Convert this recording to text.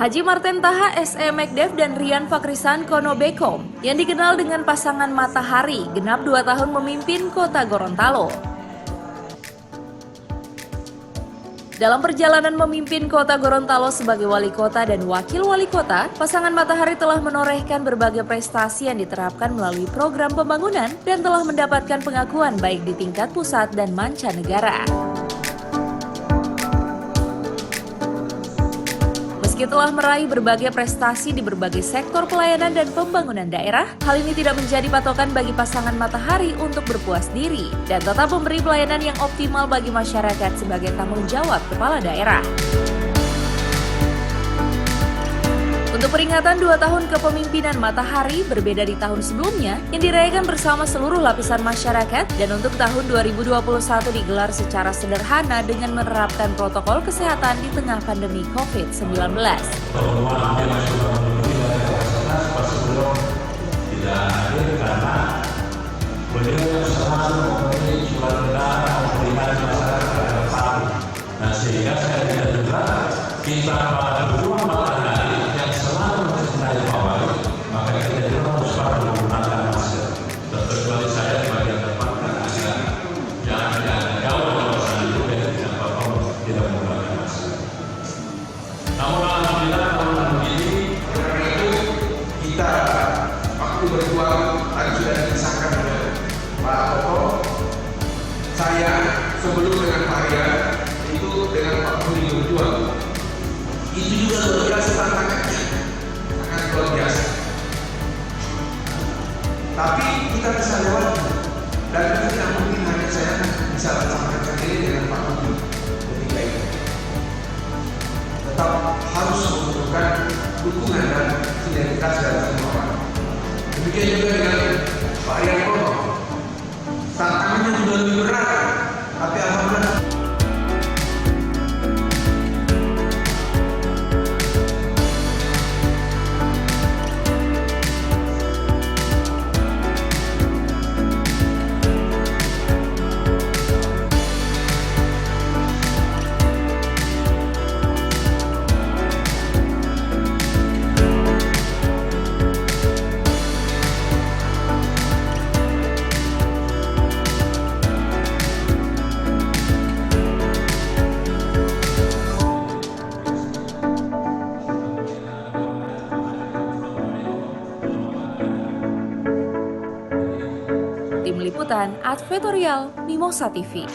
Haji Marten Taha S.E. McDev dan Rian Fakrisan Kono Bekom yang dikenal dengan pasangan Matahari genap 2 tahun memimpin kota Gorontalo. Dalam perjalanan memimpin kota Gorontalo sebagai wali kota dan wakil wali kota, pasangan Matahari telah menorehkan berbagai prestasi yang diterapkan melalui program pembangunan dan telah mendapatkan pengakuan baik di tingkat pusat dan mancanegara. Meski telah meraih berbagai prestasi di berbagai sektor pelayanan dan pembangunan daerah, hal ini tidak menjadi patokan bagi pasangan Matahari untuk berpuas diri dan tetap memberi pelayanan yang optimal bagi masyarakat sebagai tanggung jawab kepala daerah. Untuk peringatan 2 tahun kepemimpinan Matahari berbeda di tahun sebelumnya yang dirayakan bersama seluruh lapisan masyarakat, dan untuk tahun 2021 digelar secara sederhana dengan menerapkan protokol kesehatan di tengah pandemi COVID-19. Sehingga saya tidak juga kita berdua Matahari yang selalu mencintai Bawali, maka kita juga harus menggunakan masker. Terkecuali saya di bagian depan dan agar jangan jauh dari masker itu dan tidak menggunakan masker. Namun alhamdulillah tahun ini itu kita waktu berjuang tadi sudah disahkan oleh Pak Toto. Saya sebelum dengan Pak Rian itu dengan Pak Budi berjuang. Itu juga luar biasa tantangannya, sangat luar biasa. Tapi kita bisa lewati, dan itu tidak mungkin hanya saya bisa bersama sendiri dengan Pak Budi ketika itu. Tetap harus membutuhkan dukungan dan sinergitas dari semua orang. Demikian juga dengan Pak Rian Kono. Tantangannya juga lebih berat, tapi alhamdulillah. Tim Liputan Advertorial Mimosa TV.